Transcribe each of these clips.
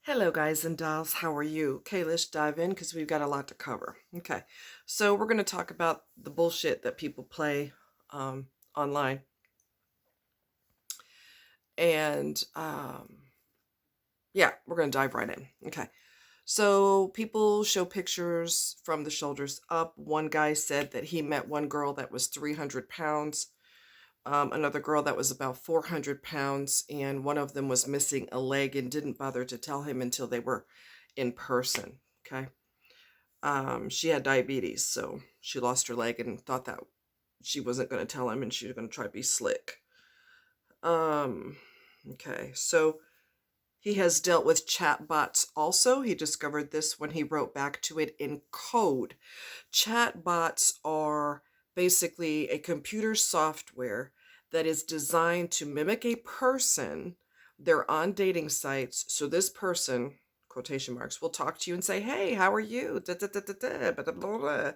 Hello, guys and dolls. How are you? Okay, let's dive in because we've got a lot to cover. Okay, so we're going to talk about the bullshit that people play online. And yeah, we're going to dive right in. Okay, so people show pictures from the shoulders up. One guy said that he met one girl that was 300 pounds, another girl that was about 400 pounds, and one of them was missing a leg and didn't bother to tell him until they were in person. Okay. She had diabetes, so she lost her leg and thought that she wasn't going to tell him and she was going to try to be slick. Um, okay, so he has dealt with chatbots also. He discovered this when he wrote back to it in code. Chatbots are basically a computer software that is designed to mimic a person. They're on dating sites, so this person, quotation marks, will talk to you and say, "Hey, how are you?" Da, da, da, da, da, blah, blah, blah, blah.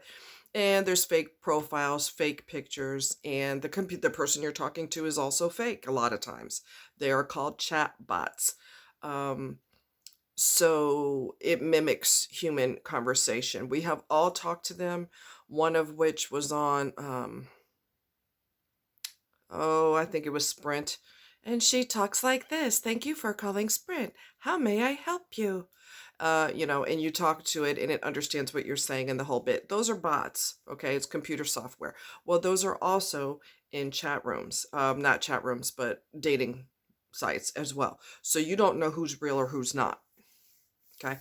And there's fake profiles, fake pictures, and the person you're talking to is also fake a lot of times. They are called chatbots. Um, so it mimics human conversation. We have all talked to them, one of which was on, I think it was Sprint. And she talks like this: "Thank you for calling Sprint. How may I help you?" And you talk to it and it understands what you're saying and the whole bit. Those are bots, okay? It's computer software. Well, those are also in chat rooms, not chat rooms, but dating sites as well. So you don't know who's real or who's not, okay?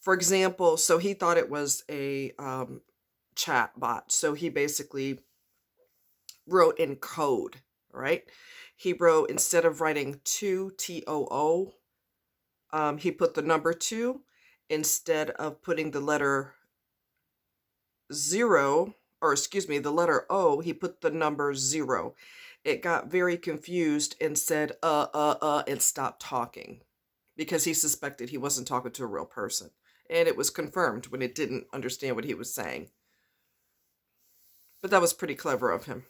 For example, so he thought it was a chat bot. So he basically wrote in code, right? He wrote, instead of writing TOO, he put the number 2 instead of putting the letter 0, or excuse me, the letter O, he put the number 0. It got very confused and said, and stopped talking because he suspected he wasn't talking to a real person. And it was confirmed when it didn't understand what he was saying. But that was pretty clever of him.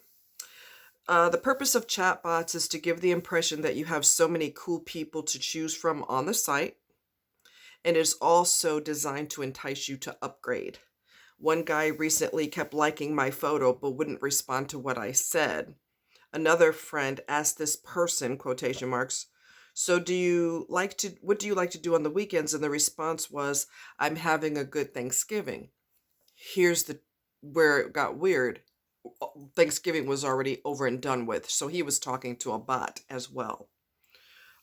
The purpose of chatbots is to give the impression that you have so many cool people to choose from on the site, and is also designed to entice you to upgrade. One guy recently kept liking my photo but wouldn't respond to what I said. Another friend asked this person, quotation marks, "So what do you like to do on the weekends?" And the response was, "I'm having a good Thanksgiving." Here's the where it got weird. Thanksgiving was already over and done with, so he was talking to a bot as well.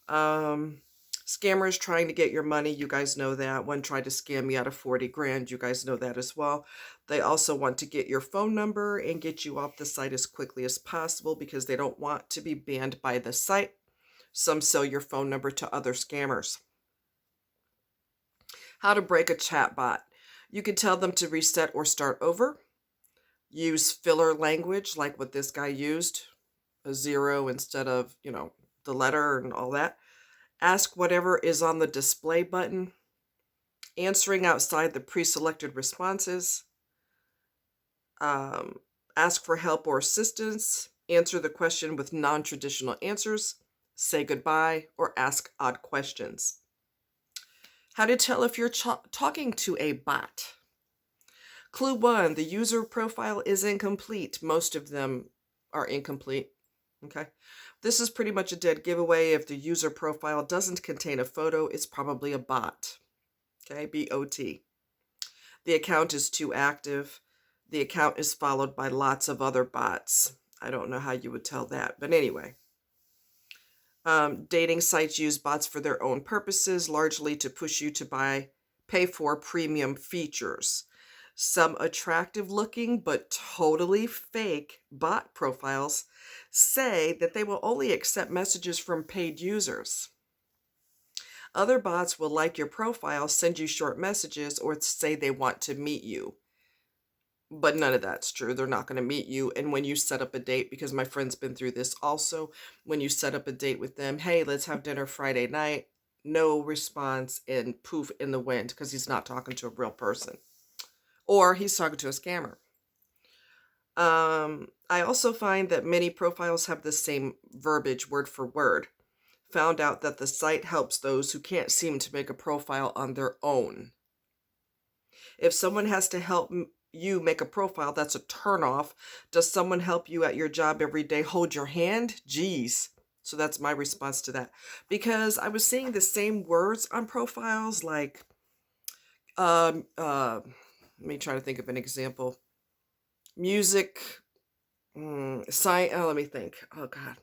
Scammers trying to get your money, you guys know that. One tried to scam me out of 40 grand, you guys know that as well. They also want to get your phone number and get you off the site as quickly as possible because they don't want to be banned by the site. Some sell your phone number to other scammers. How to break a chatbot. You can tell them to reset or start over. Use filler language like what this guy used, a 0 instead of, the letter and all that. Ask whatever is on the display button. Answering outside the pre-selected responses. Ask for help or assistance. Answer the question with non-traditional answers. Say goodbye or ask odd questions. How to tell if you're talking to a bot. Clue 1, the user profile is incomplete. Most of them are incomplete. Okay. This is pretty much a dead giveaway. If the user profile doesn't contain a photo, it's probably a bot. Okay, B-O-T. The account is too active. The account is followed by lots of other bots. I don't know how you would tell that, but anyway. Dating sites use bots for their own purposes, largely to push you to pay for premium features. Some attractive looking but totally fake bot profiles say that they will only accept messages from paid users. Other bots will like your profile, send you short messages, or say they want to meet you. But none of that's true. They're not going to meet you. And when you set up a date, because my friend's been through this also, when you set up a date with them, "Hey, let's have dinner Friday night," no response, and poof, in the wind, because he's not talking to a real person. Or he's talking to a scammer. I also find that many profiles have the same verbiage word for word. found out that the site helps those who can't seem to make a profile on their own. If someone has to help you make a profile, that's a turnoff. Does someone help you at your job every day hold your hand? Geez. So that's my response to that. Because I was seeing the same words on profiles, like, let me try to think of an example. Music, science, let me think. Oh, God.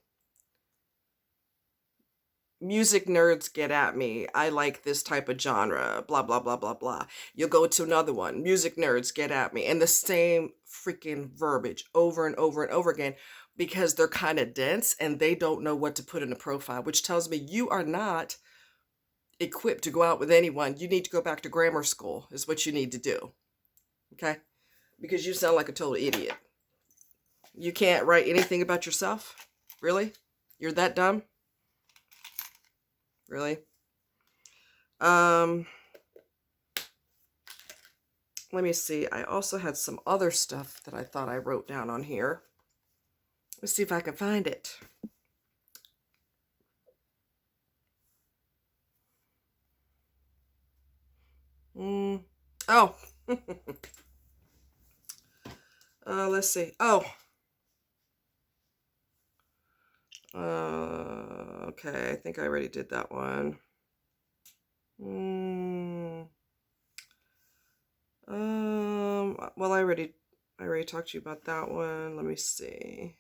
Music nerds get at me. I like this type of genre, blah, blah, blah, blah, blah. You'll go to another one. Music nerds get at me. And the same freaking verbiage over and over and over again, because they're kind of dense and they don't know what to put in a profile, which tells me you are not equipped to go out with anyone. You need to go back to grammar school is what you need to do. Okay? Because you sound like a total idiot. You can't write anything about yourself? Really? You're that dumb? Really? Let me see. I also had some other stuff that I thought I wrote down on here. Let's see if I can find it. Oh. Let's see. Oh. Okay, I think I already did that one. Well, I already talked to you about that one. Let me see.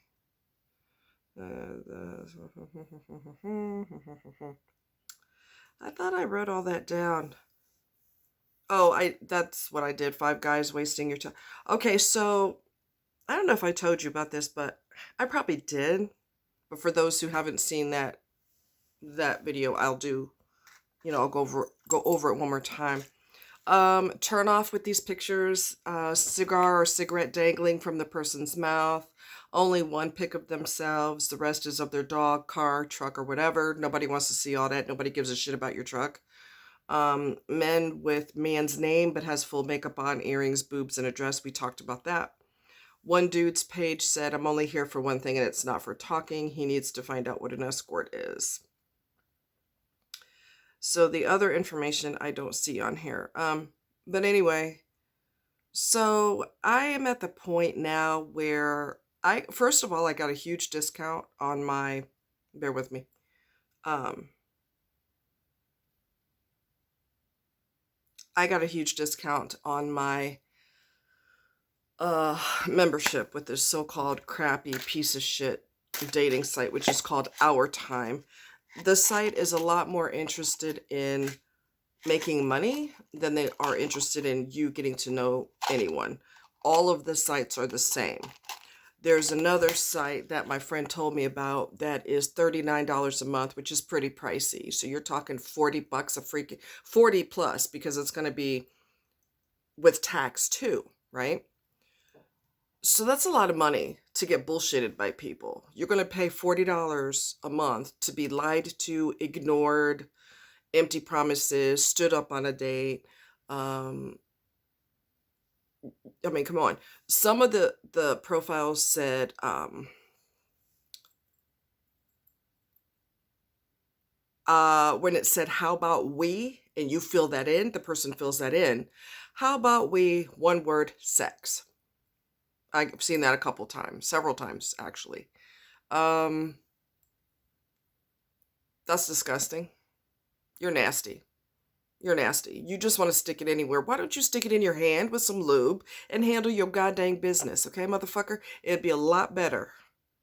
I thought I wrote all that down. Oh, that's what I did. 5 guys wasting your time. Okay, so I don't know if I told you about this, but I probably did. But for those who haven't seen that video, I'll go over it one more time. Turn off with these pictures, cigar or cigarette dangling from the person's mouth, only one pic of themselves, the rest is of their dog, car, truck, or whatever. Nobody wants to see all that. Nobody gives a shit about your truck. Men with man's name but has full makeup on, earrings, boobs, and a dress. We talked about that. One dude's page said, I'm only here for one thing, and it's not for talking. He needs to find out what an escort is. So the other information I don't see on here. But anyway, so I am at the point now where first of all, I got a huge discount on my, bear with me. I got a huge discount on my membership with this so-called crappy piece of shit dating site, which is called Our Time. The site is a lot more interested in making money than they are interested in you getting to know anyone. All of the sites are the same. There's another site that my friend told me about that is $39 a month, which is pretty pricey. So you're talking $40 a freaking 40 plus, because it's going to be with tax too, right? So that's a lot of money to get bullshitted by people. You're going to pay $40 a month to be lied to, ignored, empty promises, stood up on a date. I mean, come on. Some of the profiles said, when it said, how about we, and you fill that in, the person fills that in. How about we, one word, sex. I've seen that a couple times, several times, actually. That's disgusting. You're nasty. You're nasty. You just want to stick it anywhere. Why don't you stick it in your hand with some lube and handle your goddamn business, okay, motherfucker? It'd be a lot better,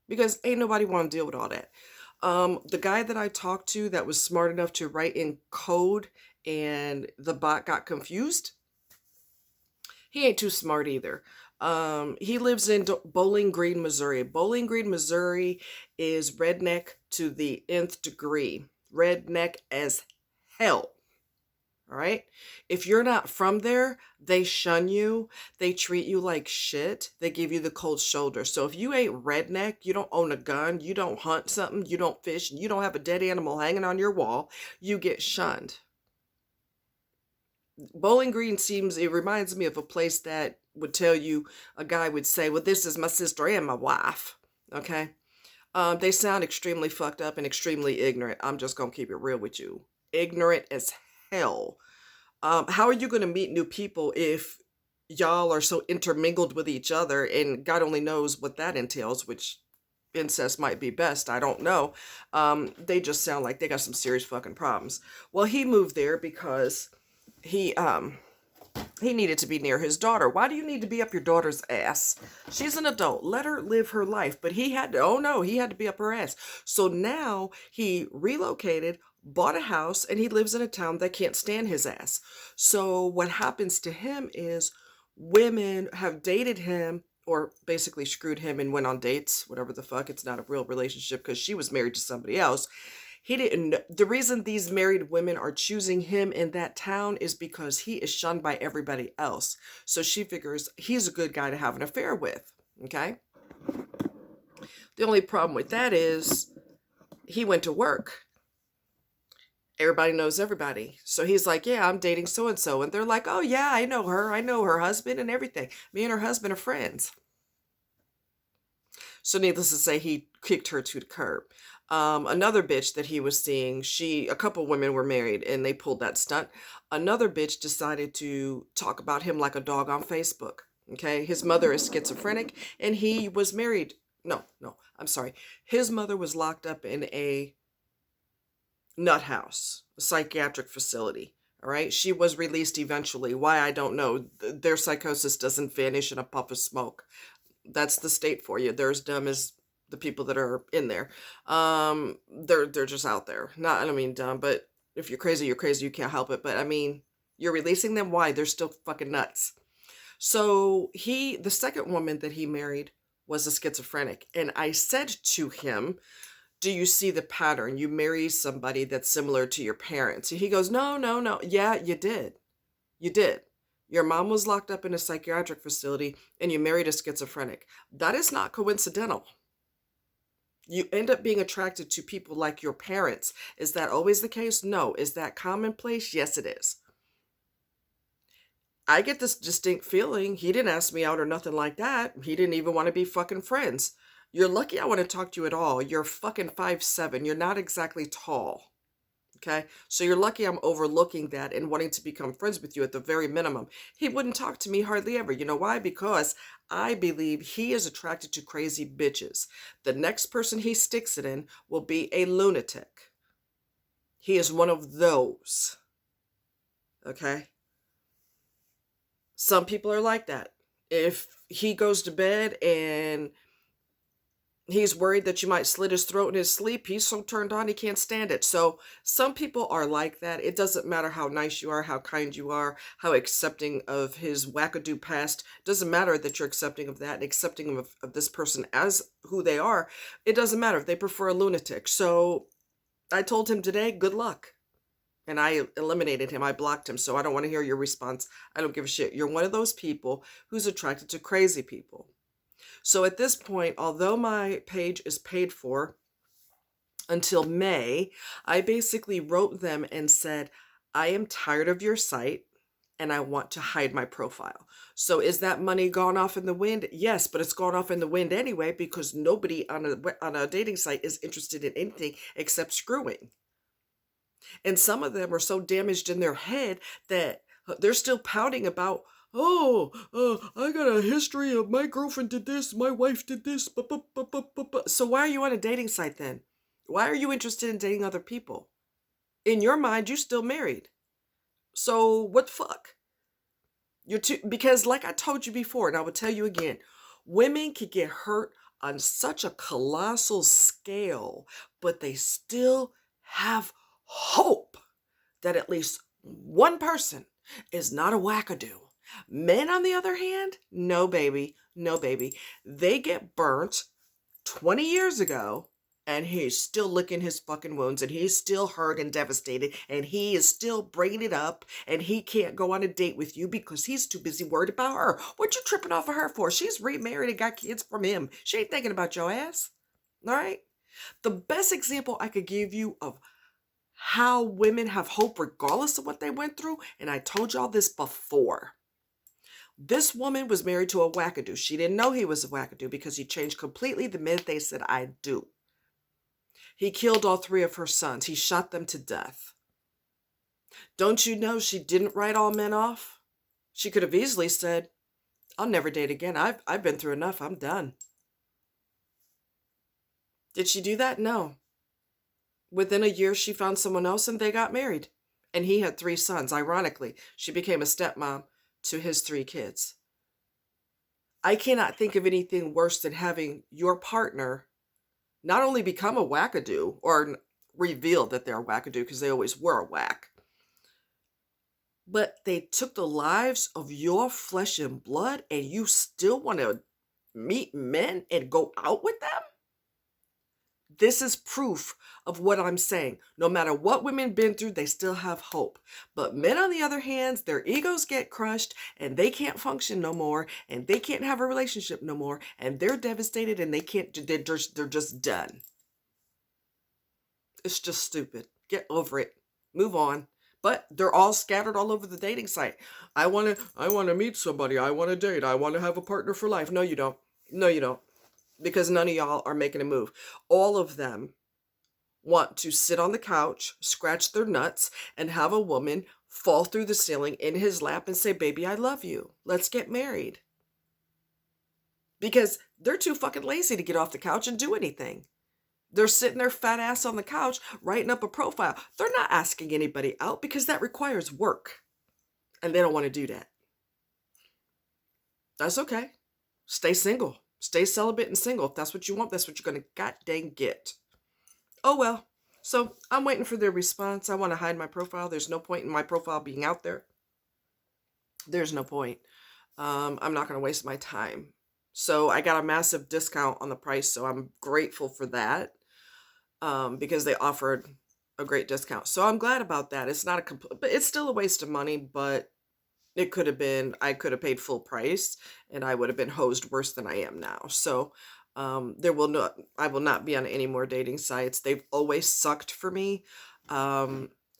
because ain't nobody want to deal with all that. The guy that I talked to that was smart enough to write in code and the bot got confused, he ain't too smart either. He lives in Bowling Green, Missouri. Bowling Green, Missouri is redneck to the nth degree. Redneck as hell. All right? If you're not from there, they shun you. They treat you like shit. They give you the cold shoulder. So if you ain't redneck, you don't own a gun, you don't hunt something, you don't fish, you don't have a dead animal hanging on your wall, you get shunned. Bowling Green it reminds me of a place that would tell you, a guy would say, well, this is my sister and my wife. Okay? They sound extremely fucked up and extremely ignorant. I'm just gonna keep it real with you. Ignorant as hell. How are you gonna meet new people if y'all are so intermingled with each other, and God only knows what that entails, which incest might be best. I don't know. They just sound like they got some serious fucking problems. Well, he moved there because he um he needed to be near his daughter. Why do you need to be up your daughter's ass? She's an adult. Let her live her life. But he had to, oh no, he had to be up her ass. So now he relocated, bought a house, and he lives in a town that can't stand his ass. So what happens to him is women have dated him or basically screwed him and went on dates, whatever the fuck. It's not a real relationship because she was married to somebody else. He didn't. The reason these married women are choosing him in that town is because he is shunned by everybody else. So she figures he's a good guy to have an affair with. Okay. The only problem with that is he went to work. Everybody knows everybody. So he's like, yeah, I'm dating so and so. And they're like, oh, yeah, I know her. I know her husband and everything. Me and her husband are friends. So needless to say, he kicked her to the curb. Another bitch that he was seeing, a couple women were married and they pulled that stunt. Another bitch decided to talk about him like a dog on Facebook. Okay. His mother is schizophrenic and he was married. No, I'm sorry. His mother was locked up in a nut house, a psychiatric facility. All right. She was released eventually. Why? I don't know. Their psychosis doesn't vanish in a puff of smoke. That's the state for you. They're as dumb as the people that are in there. They're just out there. Not, I don't mean dumb, but if you're crazy, you're crazy. You can't help it. But I mean, you're releasing them. Why? They're still fucking nuts. So the second woman that he married was a schizophrenic. And I said to him, do you see the pattern? You marry somebody that's similar to your parents. And he goes, no. Yeah, you did. You did. Your mom was locked up in a psychiatric facility and you married a schizophrenic. That is not coincidental. You end up being attracted to people like your parents. Is that always the case? No. Is that commonplace? Yes, it is. I get this distinct feeling he didn't ask me out or nothing like that. He didn't even want to be fucking friends. You're lucky I want to talk to you at all. You're fucking 5'7". You're not exactly tall. Okay, so you're lucky I'm overlooking that and wanting to become friends with you at the very minimum. He wouldn't talk to me hardly ever. You know why? Because I believe he is attracted to crazy bitches. The next person he sticks it in will be a lunatic. He is one of those. Okay? Some people are like that. If he goes to bed and he's worried that you might slit his throat in his sleep, he's so turned on he can't stand it. So some people are like that. It doesn't matter how nice you are, how kind you are, how accepting of his wackadoo past. It doesn't matter that you're accepting of that and accepting of this person as who they are. It doesn't matter if they prefer a lunatic. So I told him today, good luck. And I eliminated him. I blocked him. So I don't want to hear your response. I don't give a shit. You're one of those people who's attracted to crazy people. So at this point, although my page is paid for until May, I basically wrote them and said, I am tired of your site and I want to hide my profile. So is that money gone off in the wind? Yes, but it's gone off in the wind anyway because nobody on a dating site is interested in anything except screwing. And some of them are so damaged in their head that they're still pouting about, I got a history of my girlfriend did this, my wife did this. So why are you on a dating site then? Why are you interested in dating other people? In your mind, you're still married. So what the fuck? Because like I told you before, and I will tell you again, women can get hurt on such a colossal scale, but they still have hope that at least one person is not a wackadoo. Men, on the other hand, no baby. They get burnt 20 years ago and he's still licking his fucking wounds and he's still hurt and devastated and he is still bringing it up and he can't go on a date with you because he's too busy worried about her. What you tripping off of her for? She's remarried and got kids from him. She ain't thinking about your ass. All right? The best example I could give you of how women have hope regardless of what they went through, and I told y'all this before. This woman was married to a wackadoo. She didn't know he was a wackadoo because he changed completely the minute they said, I do. He killed all 3 of her sons. He shot them to death. Don't you know she didn't write all men off? She could have easily said, I'll never date again. I've been through enough. I'm done. Did she do that? No. Within a year, she found someone else and they got married. And he had 3 sons. Ironically, she became a stepmom to his 3 kids. I cannot think of anything worse than having your partner not only become a wackadoo or reveal that they're a wackadoo, because they always were a whack, but they took the lives of your flesh and blood, and you still want to meet men and go out with them? This is proof of what I'm saying. No matter what women been through, they still have hope. But men, on the other hand, their egos get crushed and they can't function no more, and they can't have a relationship no more, and they're devastated and they're just done. It's just stupid. Get over it. Move on. But they're all scattered all over the dating site. I want to meet somebody. I want to date. I want to have a partner for life. No, you don't. No, you don't. Because none of y'all are making a move. All of them want to sit on the couch, scratch their nuts, and have a woman fall through the ceiling in his lap and say, baby, I love you. Let's get married. Because they're too fucking lazy to get off the couch and do anything. They're sitting their fat ass on the couch writing up a profile. They're not asking anybody out because that requires work. And they don't want to do that. That's okay. Stay single. Stay celibate and single. If that's what you want, that's what you're going to goddamn get. Oh, well. So I'm waiting for their response. I want to hide my profile. There's no point in my profile being out there. There's no point. I'm not going to waste my time. So I got a massive discount on the price. So I'm grateful for that because they offered a great discount. So I'm glad about that. It's not but it's still a waste of money, but it could have been, I could have paid full price and I would have been hosed worse than I am now. So I will not be on any more dating sites. They've always sucked for me.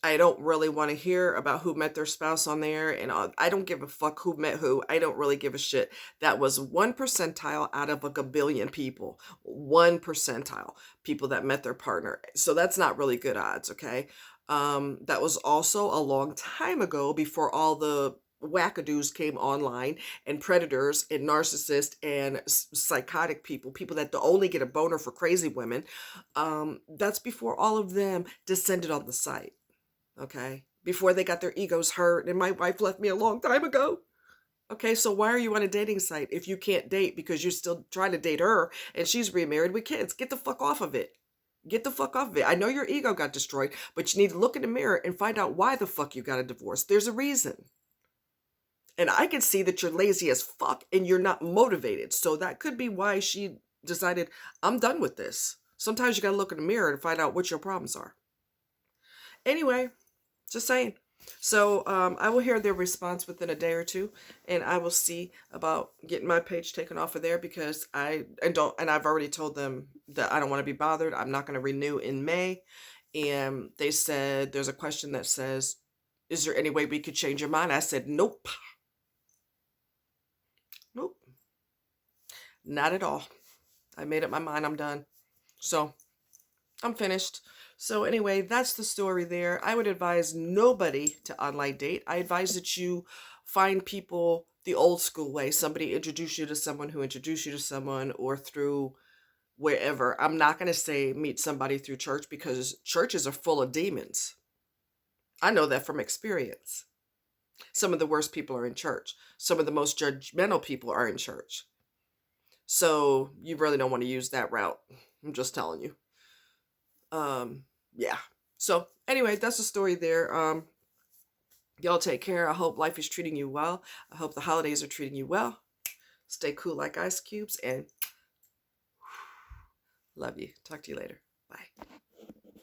I don't really want to hear about who met their spouse on there, and I don't give a fuck who met who. I don't really give a shit. That was 1 percentile out of like a billion people. 1 percentile people that met their partner. So that's not really good odds, okay? That was also a long time ago, before all the wackadoos came online, and predators and narcissists and psychotic people that only get a boner for crazy women. That's before all of them descended on the site. Okay, before they got their egos hurt, and my wife left me a long time ago. Okay, so why are you on a dating site if you can't date because you're still trying to date her and she's remarried with kids? Get the fuck off of it. Get the fuck off of it. I know your ego got destroyed, but you need to look in the mirror and find out why the fuck you got a divorce. There's a reason. And I can see that you're lazy as fuck and you're not motivated. So that could be why she decided, I'm done with this. Sometimes you gotta look in the mirror to find out what your problems are. Anyway, just saying. So I will hear their response within a day or two, and I will see about getting my page taken off of there, because I've already told them that I don't want to be bothered. I'm not going to renew in May. And they said there's a question that says, is there any way we could change your mind? I said, nope. Nope. Not at all. I made up my mind. I'm done. So I'm finished. So anyway, that's the story there. I would advise nobody to online date. I advise that you find people the old school way. Somebody introduce you to someone who introduced you to someone, or through wherever. I'm not going to say meet somebody through church, because churches are full of demons. I know that from experience. Some of the worst people are in church. Some of the most judgmental people are in church. So you really don't want to use that route. I'm just telling you. Yeah. So anyway, that's the story there. Y'all take care. I hope life is treating you well. I hope the holidays are treating you well. Stay cool like ice cubes, and love you. Talk to you later. Bye.